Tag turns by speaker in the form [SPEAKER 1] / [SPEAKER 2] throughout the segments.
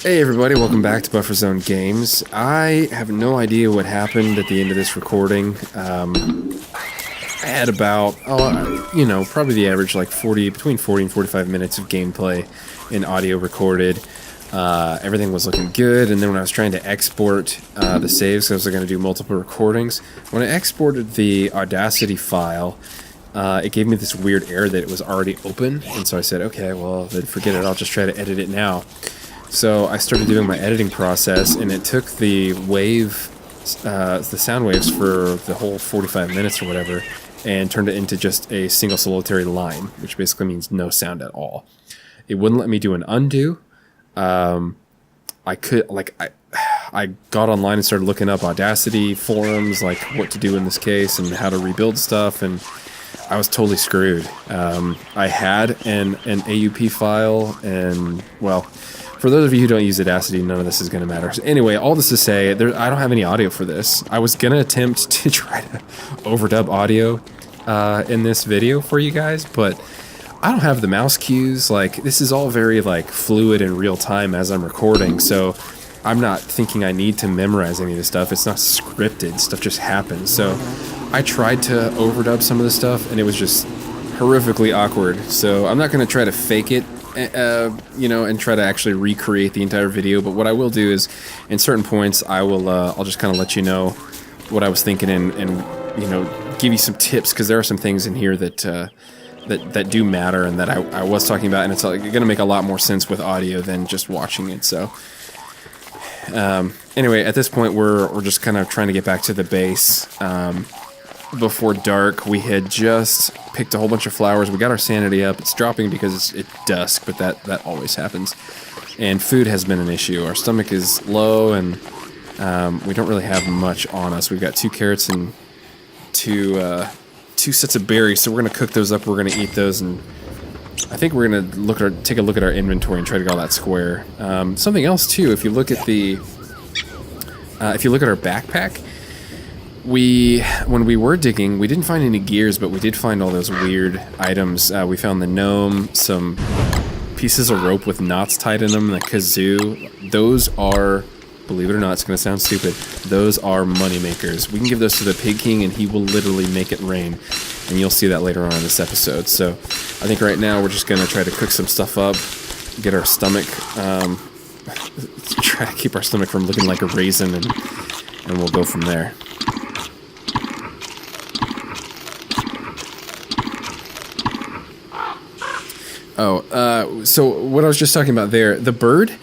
[SPEAKER 1] Hey everybody, welcome back to Buffer Zone Games. I have no idea what happened at the end of this recording. I had about, probably the average like between 40 and 45 minutes of gameplay and audio recorded. Everything was looking good, and then when I was trying to export the saves, because I was going to do multiple recordings, when I exported the Audacity file, it gave me this weird error that it was already open, and so I said, okay, well, then forget it, I'll just try to edit it now. So I started doing my editing process, and it took the sound waves for the whole 45 minutes or whatever, and turned it into just a single solitary line, which basically means no sound at all. It wouldn't let me do an undo. I got online and started looking up Audacity forums, like what to do in this case and how to rebuild stuff, and I was totally screwed. I had an AUP file, and, well, for those of you who don't use Audacity, none of this is going to matter. So anyway, all this to say, I don't have any audio for this. I was going to attempt to try to overdub audio in this video for you guys, but I don't have the mouse cues. Like, this is all very, like, fluid in real time as I'm recording, so I'm not thinking I need to memorize any of this stuff. It's not scripted. Stuff just happens. So I tried to overdub some of the stuff, and it was just horrifically awkward. So I'm not going to try to fake it, and try to actually recreate the entire video. But what I will do is, in certain points, I'll just kind of let you know what I was thinking and give you some tips, because there are some things in here that that do matter and that I was talking about, and it's going to make a lot more sense with audio than just watching it. So anyway, at this point, we're just kind of trying to get back to the base. Before dark, we had just picked a whole bunch of flowers. We got our sanity up. It's dropping because it's dusk, but that always happens. And food has been an issue. Our stomach is low, and we don't really have much on us. We've got 2 carrots and two sets of berries, so we're going to cook those up. We're going to eat those, and I think we're going to take a look at our inventory and try to get all that square. Something else, too, if you look at our backpack, when we were digging, we didn't find any gears, but we did find all those weird items. We found the gnome, some pieces of rope with knots tied in them, the kazoo. Those are, believe it or not, it's going to sound stupid, those are money makers. We can give those to the Pig King, and he will literally make it rain, and you'll see that later on in this episode. So I think right now we're just going to try to cook some stuff up, get our stomach, try to keep our stomach from looking like a raisin, and we'll go from there. So what I was just talking about there, the bird,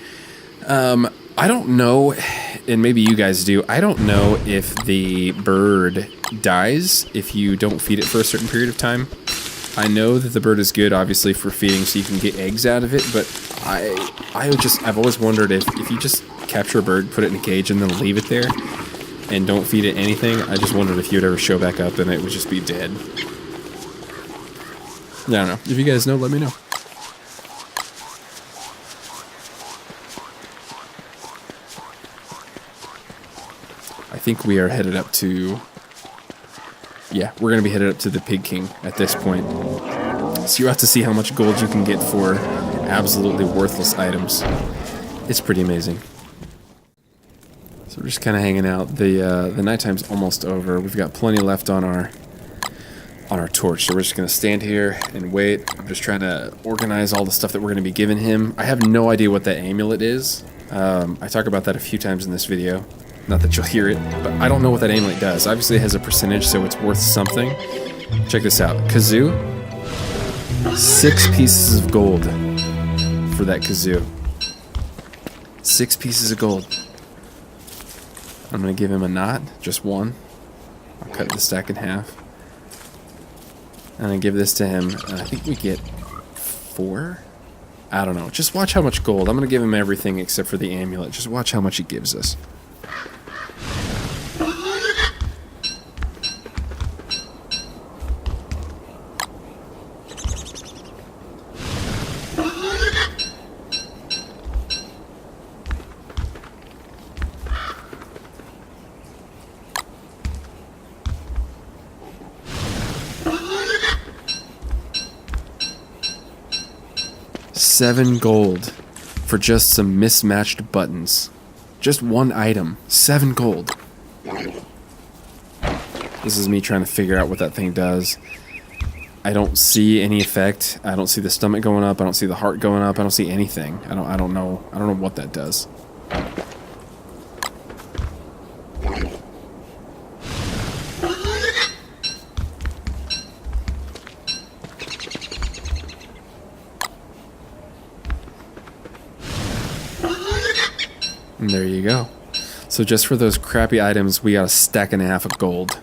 [SPEAKER 1] I don't know, and maybe you guys do, I don't know if the bird dies if you don't feed it for a certain period of time. I know that the bird is good, obviously, for feeding, so you can get eggs out of it, but I've always wondered if you just capture a bird, put it in a cage, and then leave it there, and don't feed it anything, I just wondered if you'd ever show back up and it would just be dead. I don't know. If you guys know, let me know. I think we are headed up to... Yeah, we're going to be headed up to the Pig King at this point. So you'll have to see how much gold you can get for absolutely worthless items. It's pretty amazing. So we're just kind of hanging out. The nighttime's almost over. We've got plenty left on our torch, so we're just going to stand here and wait. I'm just trying to organize all the stuff that we're going to be giving him. I have no idea what that amulet is. I talk about that a few times in this video. Not that you'll hear it, but I don't know what that amulet does. Obviously it has a percentage, so it's worth something. Check this out. Kazoo. 6 pieces of gold for that kazoo. 6 pieces of gold. I'm going to give him a knot. Just one. I'll cut the stack in half. And I give this to him, and I think we get 4? I don't know. Just watch how much gold. I'm going to give him everything except for the amulet. Just watch how much he gives us. $7 gold. for just some mismatched buttons. Just one item. 7 gold. This is me trying to figure out what that thing does. I don't see any effect. I don't see the stomach going up. I don't see the heart going up. I don't see anything. I don't know what that does. And there you go. So just for those crappy items, we got a stack and a half of gold.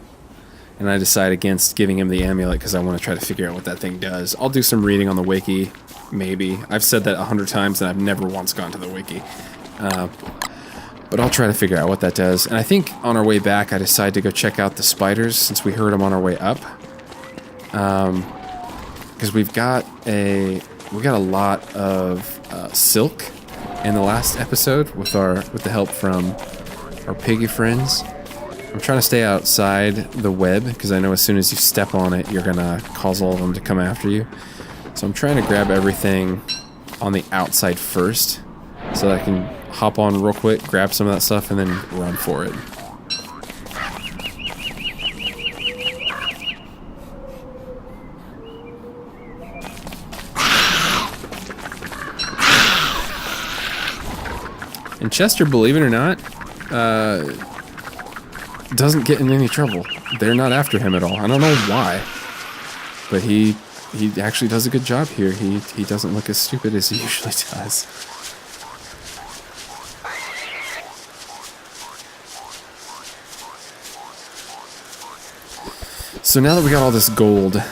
[SPEAKER 1] And I decide against giving him the amulet because I want to try to figure out what that thing does. I'll do some reading on the wiki, maybe. I've said that 100 times and I've never once gone to the wiki. But I'll try to figure out what that does. And I think on our way back, I decided to go check out the spiders since we heard them on our way up. Because we've got a lot of silk in the last episode with the help from our piggy friends. I'm trying to stay outside the web because I know as soon as you step on it, you're gonna cause all of them to come after you. So I'm trying to grab everything on the outside first so that I can hop on real quick, grab some of that stuff, and then run for it. And Chester, believe it or not, doesn't get in any trouble. They're not after him at all. I don't know why, but he actually does a good job here. He doesn't look as stupid as he usually does. So now that we got all this gold,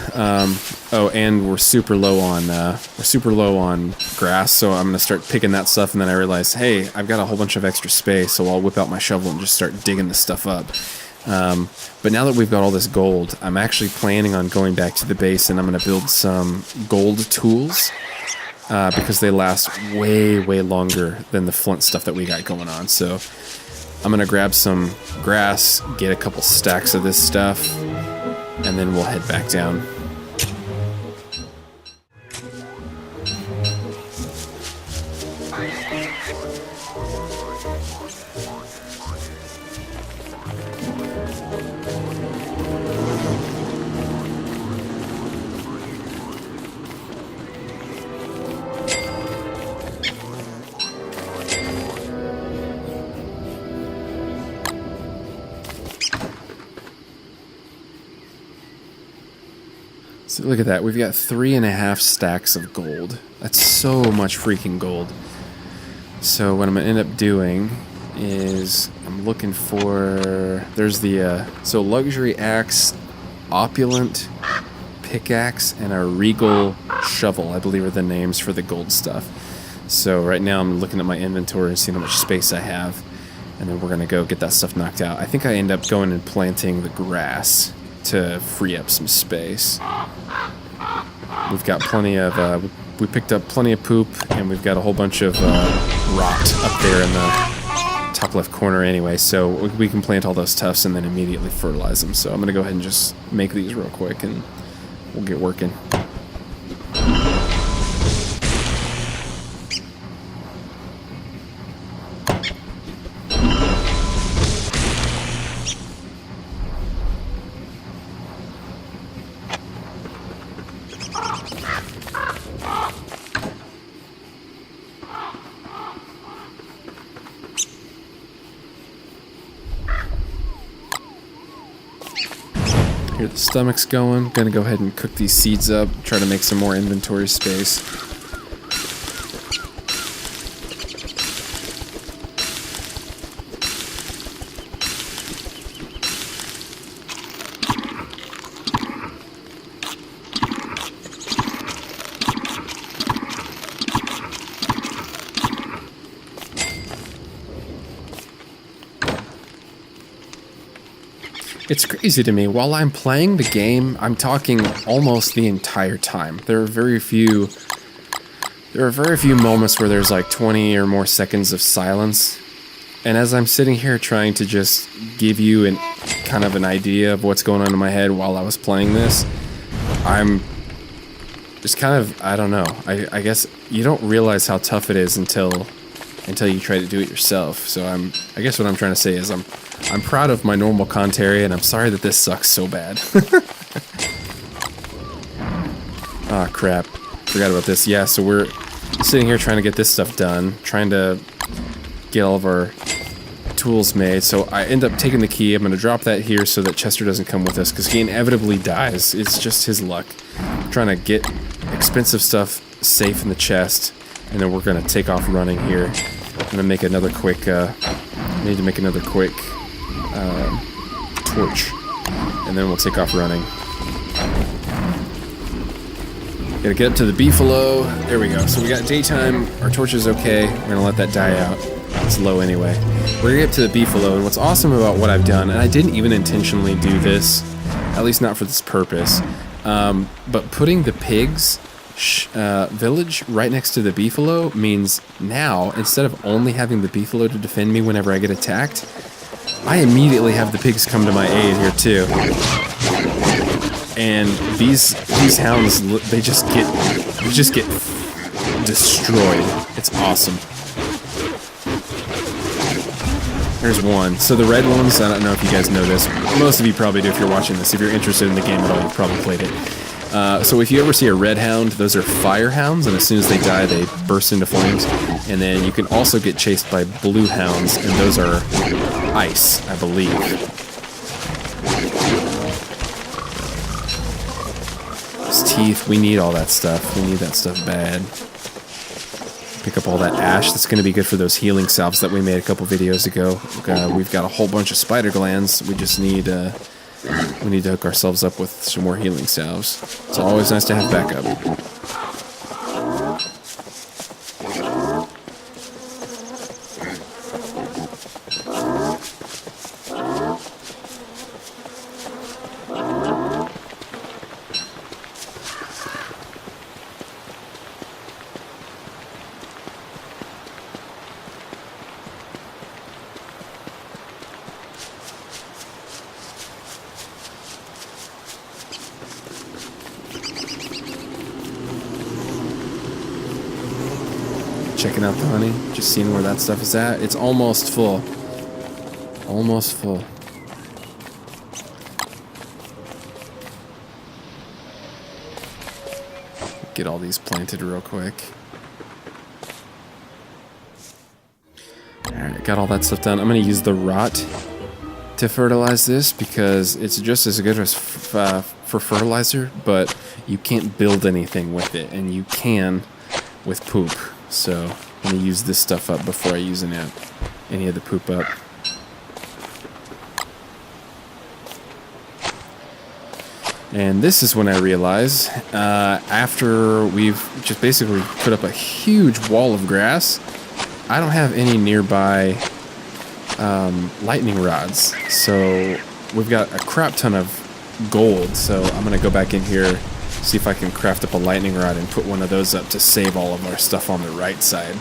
[SPEAKER 1] oh, and we're super low on grass, so I'm gonna start picking that stuff. And then I realize, hey, I've got a whole bunch of extra space, so I'll whip out my shovel and just start digging this stuff up. But now that we've got all this gold, I'm actually planning on going back to the base, and I'm gonna build some gold tools because they last way longer than the flint stuff that we got going on. So I'm gonna grab some grass, get a couple stacks of this stuff, and then we'll head back down. So look at that, we've got 3.5 stacks of gold. That's so much freaking gold. So what I'm gonna end up doing is I'm looking for, there's the so luxury axe, opulent pickaxe, and a regal shovel, I believe are the names for the gold stuff. So right now I'm looking at my inventory and seeing how much space I have, and then we're gonna go get that stuff knocked out. I think I end up going and planting the grass to free up some space. We've got plenty of, we picked up plenty of poop, and we've got a whole bunch of rot up there in the top left corner anyway, so we can plant all those tufts and then immediately fertilize them. So I'm gonna go ahead and just make these real quick and we'll get working. Here the stomach's going. Gonna go ahead and cook these seeds up, try to make some more inventory space. It's crazy to me. While I'm playing the game, I'm talking almost the entire time. There are very few moments where there's like 20 or more seconds of silence. And as I'm sitting here trying to just give you kind of an idea of what's going on in my head while I was playing this, I'm just kind of, I don't know. I guess you don't realize how tough it is until you try to do it yourself. So I guess what I'm trying to say is I'm proud of my normal content area, and I'm sorry that this sucks so bad. Ah, crap. Forgot about this. Yeah, so we're sitting here trying to get this stuff done, trying to get all of our tools made. So I end up taking the key. I'm going to drop that here so that Chester doesn't come with us, because he inevitably dies. It's just his luck. I'm trying to get expensive stuff safe in the chest, and then we're going to take off running here. I'm going to make another quick, need to make another quick torch, and then we'll take off running. Gotta get up to the beefalo. There we go. So we got daytime. Our torch is okay. We're gonna let that die out. It's low anyway. We're gonna get to the beefalo, and what's awesome about what I've done, and I didn't even intentionally do this, at least not for this purpose, but putting the pigs village right next to the beefalo means now, instead of only having the beefalo to defend me whenever I get attacked, I immediately have the pigs come to my aid here too. And these hounds, they just get destroyed. It's awesome. There's one. So the red ones, I don't know if you guys know this. Most of you probably do if you're watching this. If you're interested in the game at all, you've probably played it. So if you ever see a red hound, those are fire hounds, and as soon as they die, they burst into flames. And then you can also get chased by blue hounds, and those are ice, I believe. Teeth, we need all that stuff. We need that stuff bad. Pick up all that ash. That's going to be good for those healing salves that we made a couple videos ago. We've got a whole bunch of spider glands. We just need to hook ourselves up with some more healing salves. It's always nice to have backup. Checking out the honey, just seeing where that stuff is at. It's almost full. Almost full. Get all these planted real quick. Alright, got all that stuff done. I'm going to use the rot to fertilize this because it's just as good as for fertilizer, but you can't build anything with it, and you can with poop. So I'm going to use this stuff up before I use any of the poop up. And this is when I realize, after we've just basically put up a huge wall of grass, I don't have any nearby lightning rods. So we've got a crap ton of gold, so I'm going to go back in here, see if I can craft up a lightning rod and put one of those up to save all of our stuff on the right side.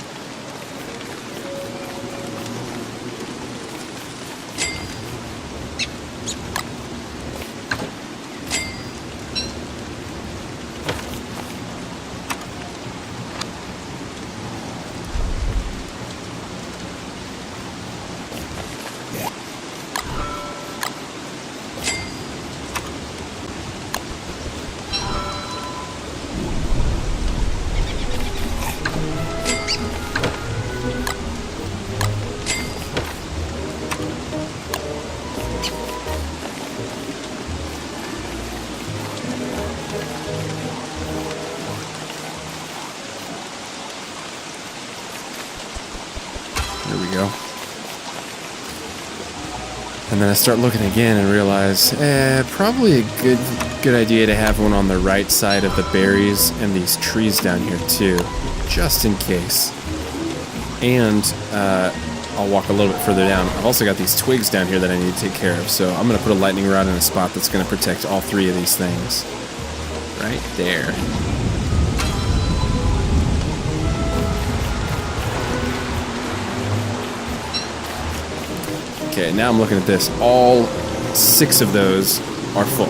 [SPEAKER 1] There we go. And then I start looking again and realize, probably a good idea to have one on the right side of the berries and these trees down here too, just in case. And I'll walk a little bit further down. I've also got these twigs down here that I need to take care of, so I'm going to put a lightning rod in a spot that's going to protect all three of these things. Right there. Okay, now I'm looking at this. All 6 of those are full.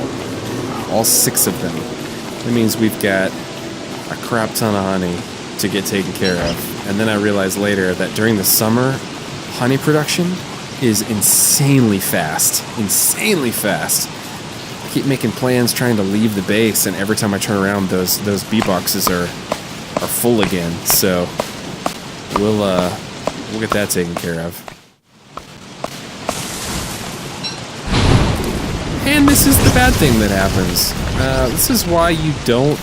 [SPEAKER 1] All 6 of them. That means we've got a crap ton of honey to get taken care of. And then I realized later that during the summer, honey production is insanely fast. Insanely fast. I keep making plans trying to leave the base, and every time I turn around, those bee boxes are full again. So we'll get that taken care of. And this is the bad thing that happens. This is why you don't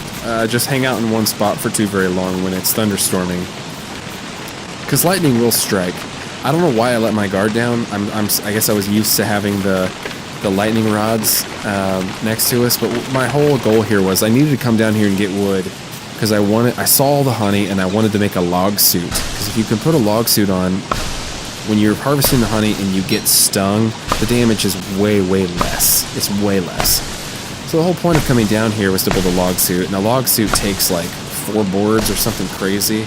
[SPEAKER 1] just hang out in one spot for too very long when it's thunderstorming. Because lightning will strike. I don't know why I let my guard down. I guess I was used to having the lightning rods next to us, but my whole goal here was I needed to come down here and get wood because I saw all the honey and I wanted to make a log suit. Because if you can put a log suit on when you're harvesting the honey and you get stung, the damage is way less. It's way less. So the whole point of coming down here was to build a log suit, and a log suit takes like 4 boards or something crazy.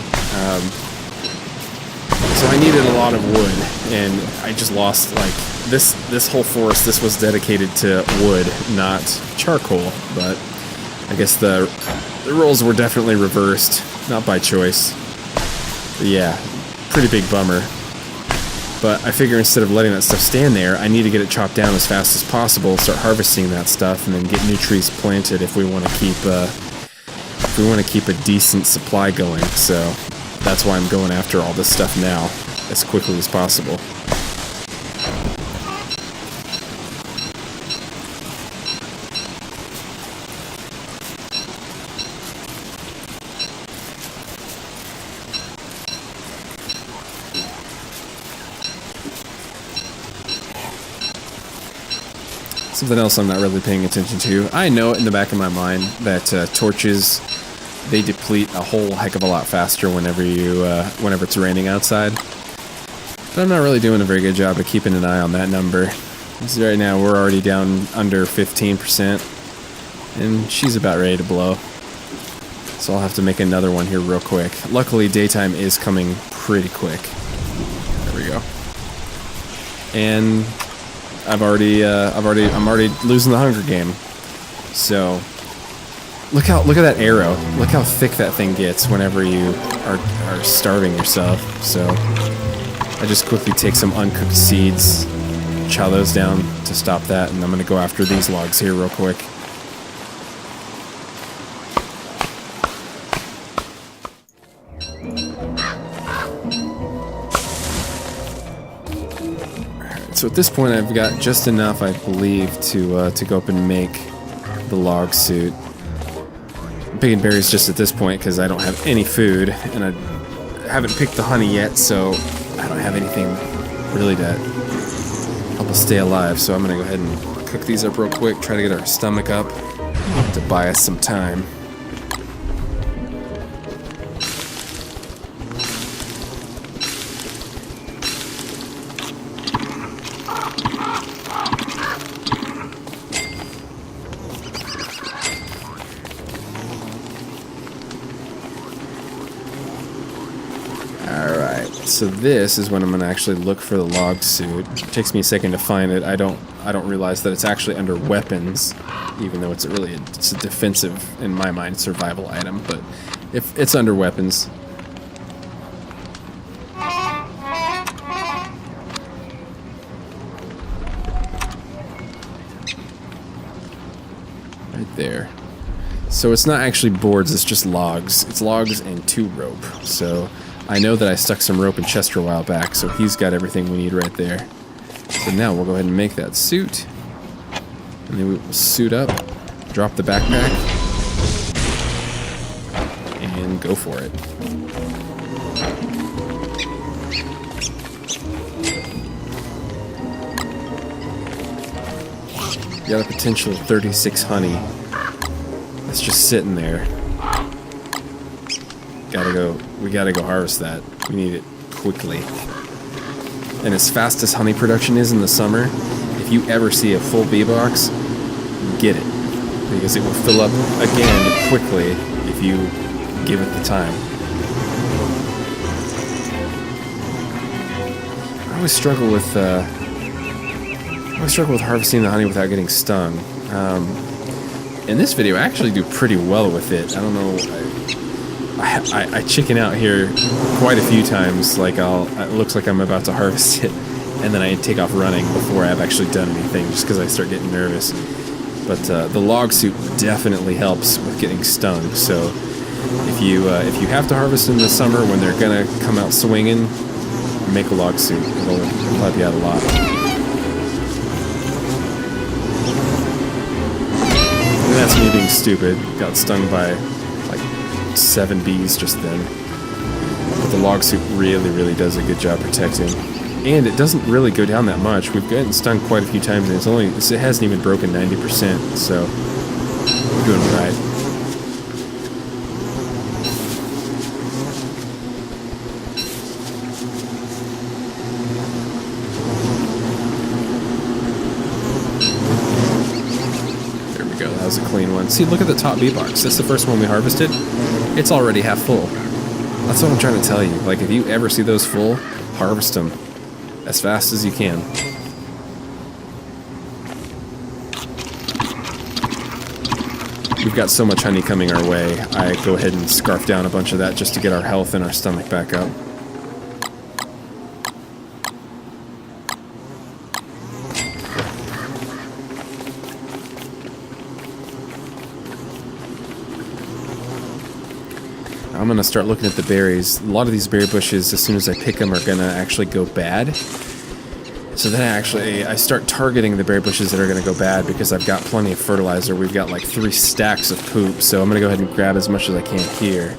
[SPEAKER 1] So I needed a lot of wood, and I just lost, like, this whole forest. This was dedicated to wood, not charcoal, but I guess the roles were definitely reversed, not by choice. But yeah, pretty big bummer. But I figure instead of letting that stuff stand there, I need to get it chopped down as fast as possible, start harvesting that stuff, and then get new trees planted if we want to keep a decent supply going. So that's why I'm going after all this stuff now, as quickly as possible. Something else I'm not really paying attention to. I know in the back of my mind that torches, they deplete a whole heck of a lot faster whenever it's raining outside. But I'm not really doing a very good job of keeping an eye on that number. Because right now we're already down under 15%, and she's about ready to blow. So I'll have to make another one here real quick. Luckily, daytime is coming pretty quick. There we go. And I'm already losing the Hunger Game. So look at that arrow. Look how thick that thing gets whenever you are starving yourself. So I just quickly take some uncooked seeds, chow those down to stop that, and I'm gonna go after these logs here real quick. So at this point, I've got just enough, I believe, to go up and make the log suit. I'm picking berries just at this point because I don't have any food, and I haven't picked the honey yet, so I don't have anything really to help us stay alive. So I'm gonna go ahead and cook these up real quick, try to get our stomach up to buy us some time. So this is when I'm gonna actually look for the log suit. It takes me a second to find it. I don't realize that it's actually under weapons, even though it's a defensive, in my mind, survival item. But if it's under weapons. Right there. So it's not actually boards, it's just logs. It's logs and 2 rope. So I know that I stuck some rope in Chester a while back, so he's got everything we need right there. So now we'll go ahead and make that suit. And then we will suit up, drop the backpack, and go for it. Got a potential 36 honey. That's just sitting there. We gotta go harvest that. We need it quickly. And as fast as honey production is in the summer, if you ever see a full bee box, get it. Because it will fill up again quickly if you give it the time. I always struggle with harvesting the honey without getting stung. In this video, I actually do pretty well with it. I don't know. I chicken out here quite a few times. Like it looks like I'm about to harvest it, and then I take off running before I've actually done anything, just because I start getting nervous. But the log suit definitely helps with getting stung. So if you have to harvest in the summer when they're gonna come out swinging, make a log suit. It'll help you out a lot. And that's me being stupid. Got stung by like 7 bees just then. But the log suit really does a good job protecting. And it doesn't really go down that much. We've gotten stung quite a few times, and it hasn't even broken 90%, so we're doing all right. There we go, that was a clean one. See, look at the top bee box. That's the first one we harvested. It's already half full. That's what I'm trying to tell you. Like, if you ever see those full, harvest them as fast as you can. We've got so much honey coming our way, I go ahead and scarf down a bunch of that just to get our health and our stomach back up. I'm going to start looking at the berries. A lot of these berry bushes, as soon as I pick them, are going to actually go bad. So then I start targeting the berry bushes that are going to go bad because I've got plenty of fertilizer. We've got like 3 stacks of poop, so I'm going to go ahead and grab as much as I can here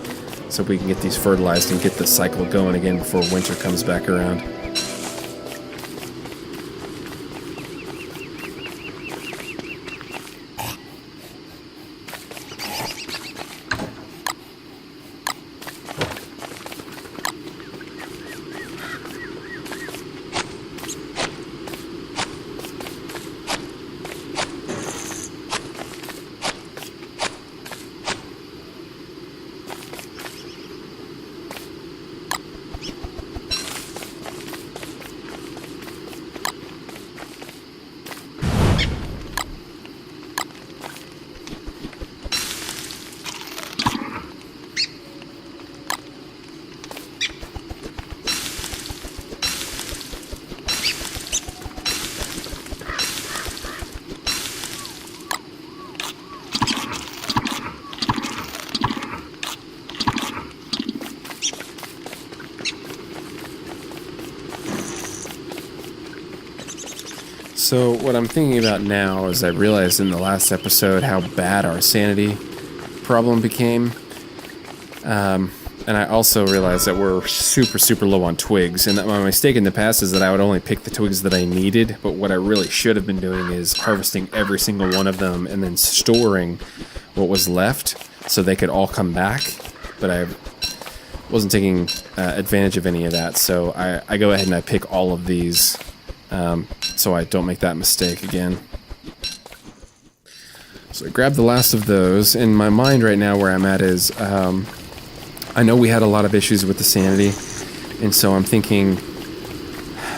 [SPEAKER 1] so we can get these fertilized and get the cycle going again before winter comes back around. So what I'm thinking about now is I realized in the last episode how bad our sanity problem became. And I also realized that we're super low on twigs. And that my mistake in the past is that I would only pick the twigs that I needed. But what I really should have been doing is harvesting every single one of them and then storing what was left so they could all come back. But I wasn't taking advantage of any of that. So I go ahead and I pick all of these. So I don't make that mistake again. So I grabbed the last of those. In my mind right now where I'm at is, I know we had a lot of issues with the sanity, and so I'm thinking,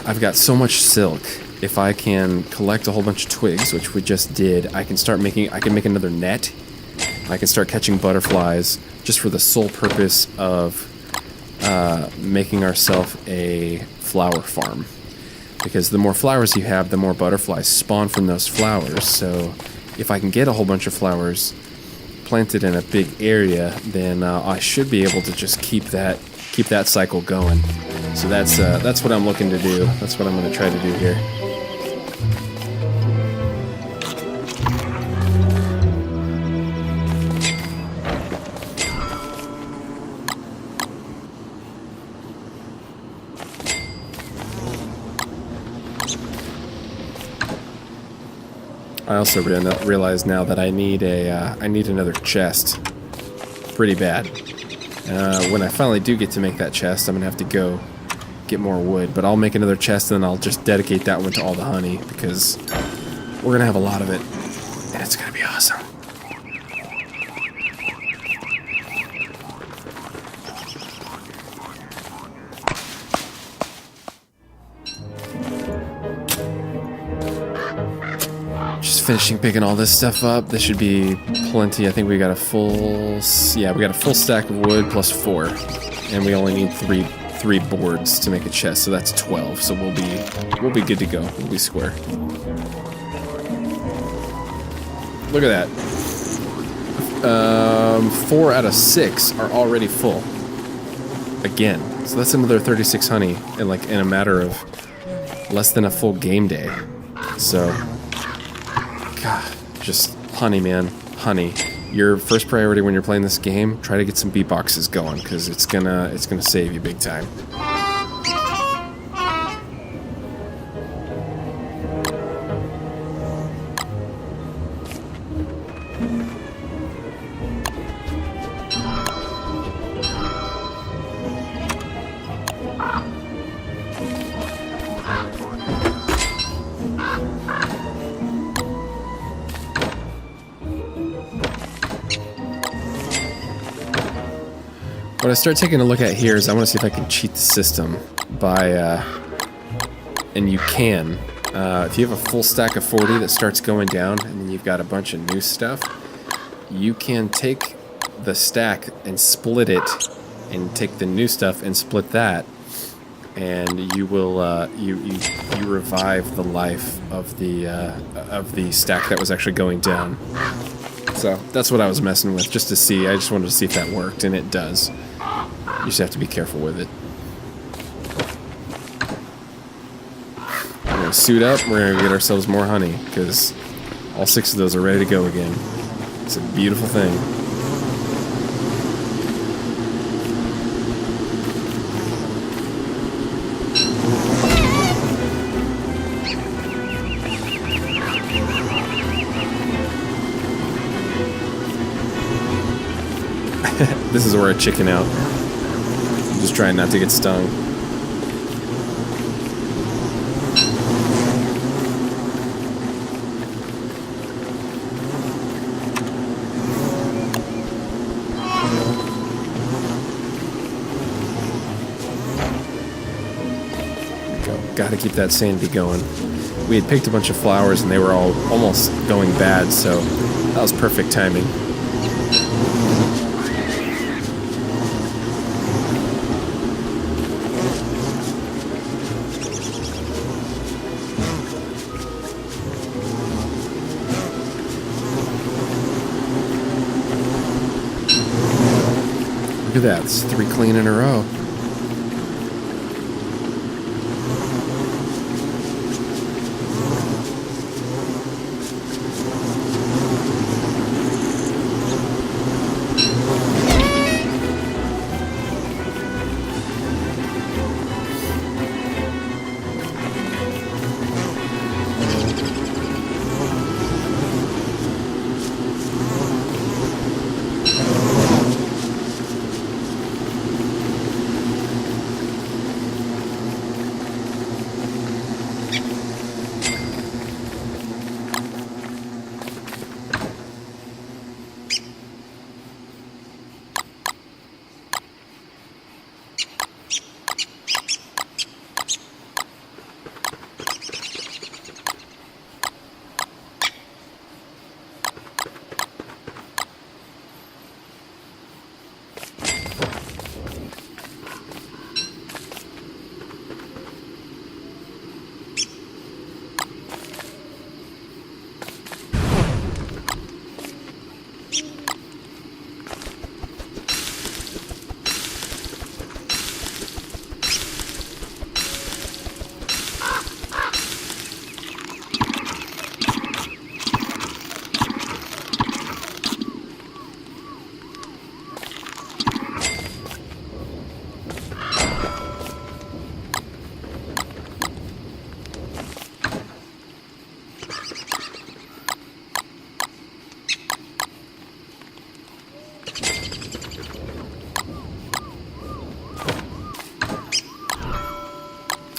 [SPEAKER 1] I've got so much silk. If I can collect a whole bunch of twigs, which we just did, I can make another net. I can start catching butterflies just for the sole purpose of making ourselves a flower farm. Because the more flowers you have, the more butterflies spawn from those flowers. So if I can get a whole bunch of flowers planted in a big area, then I should be able to just keep that cycle going. So that's what I'm looking to do. That's what I'm going to try to do here. I also realize now that I need another chest, pretty bad. When I finally do get to make that chest, I'm gonna have to go get more wood. But I'll make another chest, and then I'll just dedicate that one to all the honey because we're gonna have a lot of it, and it's gonna be awesome. just finishing picking all this stuff up. This should be plenty. I think we got a full... Yeah, we got a full stack of wood plus 4. And we only need three boards to make a chest, so that's 12. So we'll be good to go. We'll be square. Look at that. 4 out of 6 are already full. Again. So that's another 36 honey in a matter of less than a full game day. So, God, just honey, man, honey. Your first priority when you're playing this game, try to get some beatboxes going, because it's gonna save you big time. What I start taking a look at here is I want to see if I can cheat the system by, and you can. If you have a full stack of 40 that starts going down and then you've got a bunch of new stuff, you can take the stack and split it and take the new stuff and split that, and you will, you revive the life of the stack that was actually going down. So that's what I was messing with, just to see. I just wanted to see if that worked, and it does. You just have to be careful with it. We're going to suit up. We're going to get ourselves more honey, because all 6 of those are ready to go again. It's a beautiful thing. This is where I chicken out. I'm just trying not to get stung. Gotta keep that sanity going. We had picked a bunch of flowers and they were all almost going bad, so that was perfect timing. Look at that, it's 3 clean in a row.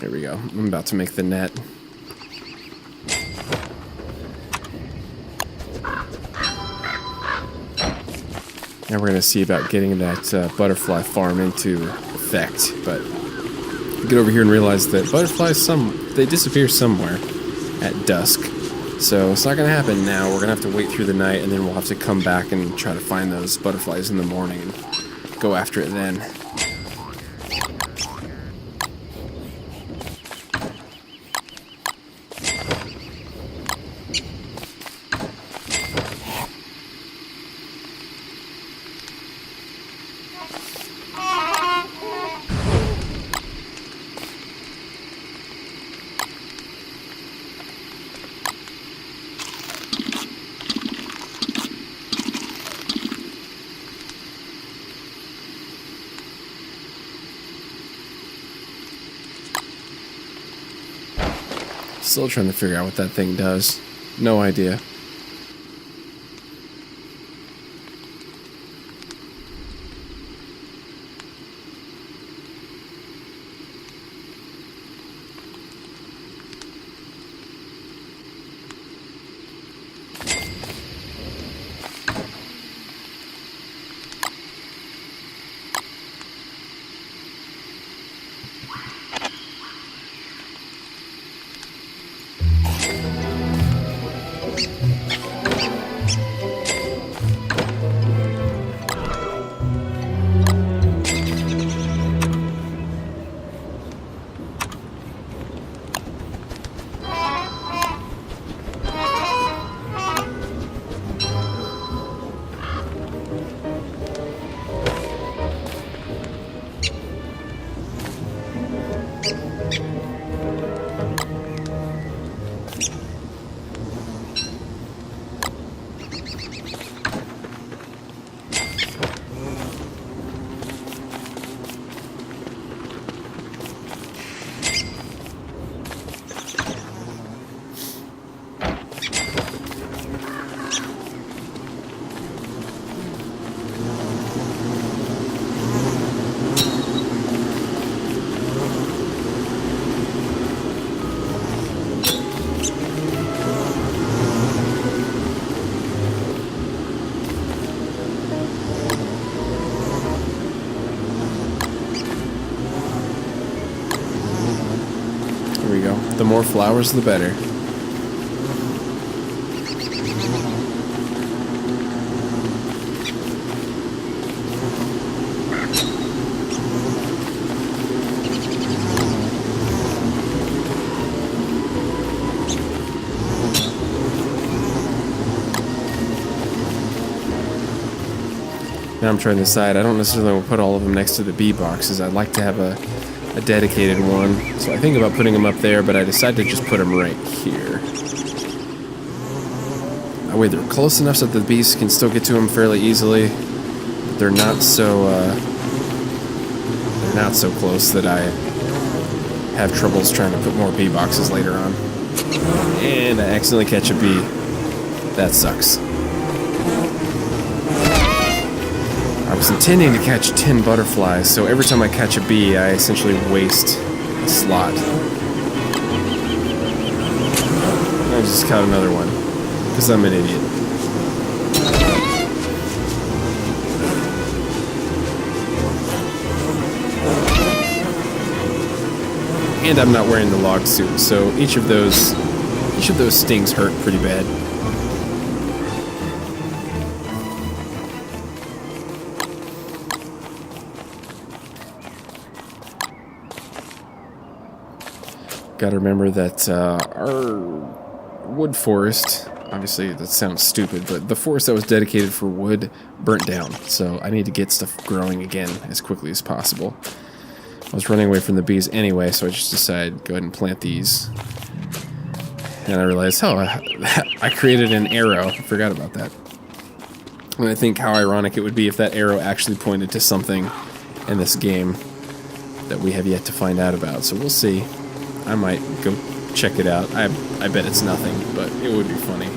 [SPEAKER 1] There we go. I'm about to make the net. Now we're going to see about getting that butterfly farm into effect. But get over here and realize that butterflies, they disappear somewhere at dusk. So it's not going to happen now. We're going to have to wait through the night, and then we'll have to come back and try to find those butterflies in the morning and go after it then. Still trying to figure out what that thing does. No idea. There we go. The more flowers, the better. Now I'm trying to decide. I don't necessarily want to put all of them next to the bee boxes. I'd like to have a dedicated one. So I think about putting them up there, but I decided to just put them right here. That way they're close enough so that the bees can still get to them fairly easily. But they're not so close that I have troubles trying to put more bee boxes later on. And I accidentally catch a bee. That sucks. I was intending to catch 10 butterflies, so every time I catch a bee, I essentially waste a slot. I just caught another one, because I'm an idiot. And I'm not wearing the log suit, so each of those stings hurt pretty bad. Gotta remember that our wood forest, obviously that sounds stupid, but the forest that was dedicated for wood burnt down, so I need to get stuff growing again as quickly as possible. I was running away from the bees anyway, so I just decided go ahead and plant these. And I realized, oh, I created an arrow. I forgot about that. And I think how ironic it would be if that arrow actually pointed to something in this game that we have yet to find out about, so we'll see. I might go check it out. I bet it's nothing, but it would be funny.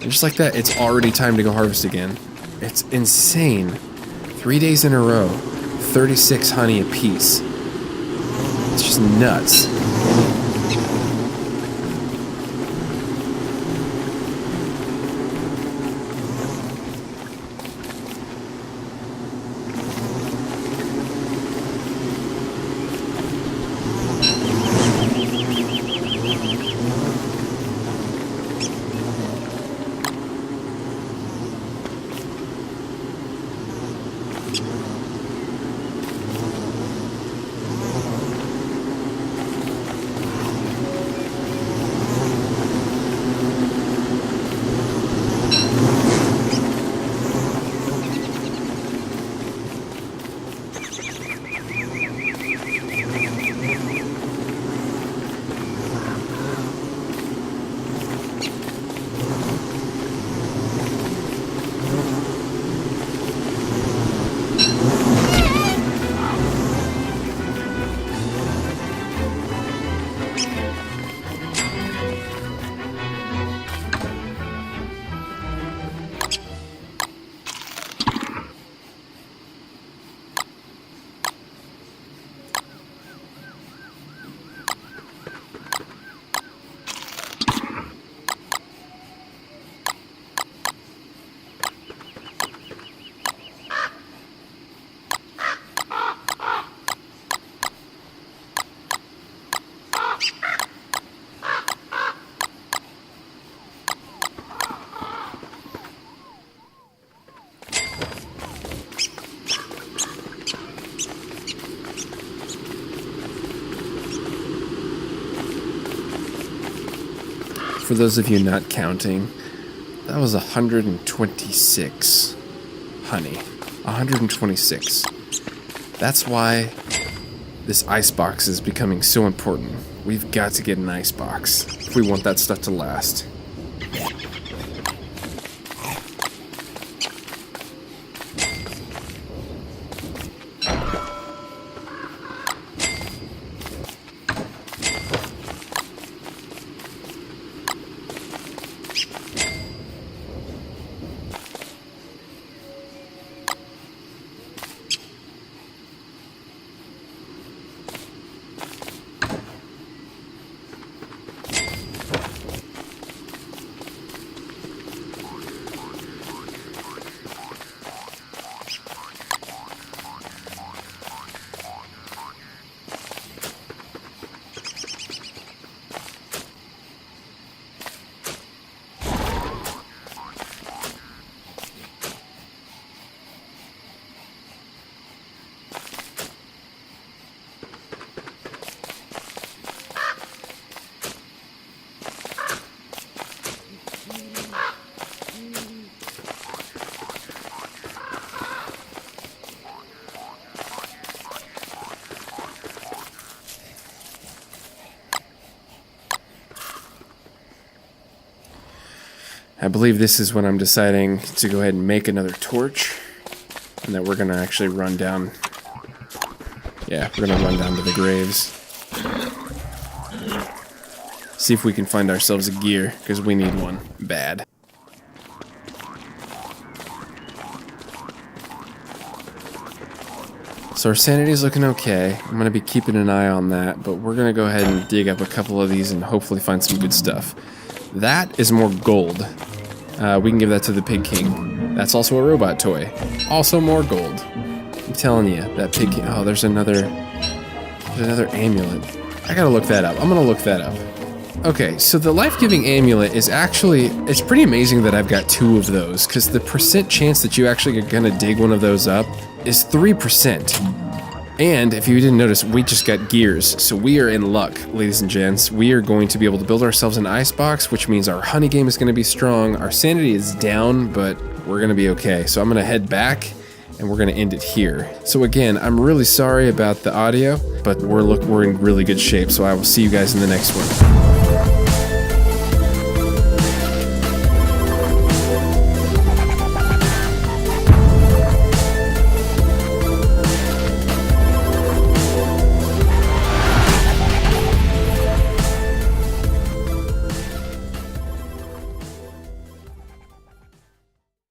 [SPEAKER 1] And just like that, it's already time to go harvest again. It's insane. 3 days in a row, 36 honey apiece. It's just nuts. for those of you not counting, that was 126 honey. 126. That's why this ice box is becoming so important. We've got to get an ice box if we want that stuff to last. I believe this is when I'm deciding to go ahead and make another torch, and that we're going to actually run down. Yeah, we're going to run down to the graves. See if we can find ourselves a gear, because we need one bad. So our sanity's looking okay. I'm going to be keeping an eye on that, but we're going to go ahead and dig up a couple of these and hopefully find some good stuff. That is more gold. We can give that to the Pig King. That's also a robot toy. Also more gold. I'm telling you, that Pig King... Oh, there's another amulet. I gotta look that up. I'm gonna look that up. Okay, so the life-giving amulet is actually... It's pretty amazing that I've got 2 of those, because the percent chance that you actually are gonna dig one of those up is 3%. And, if you didn't notice, we just got gears, so we are in luck, ladies and gents. We are going to be able to build ourselves an ice box, which means our honey game is going to be strong. Our sanity is down, but we're going to be okay. So I'm going to head back, and we're going to end it here. So again, I'm really sorry about the audio, but we're in really good shape, so I will see you guys in the next one.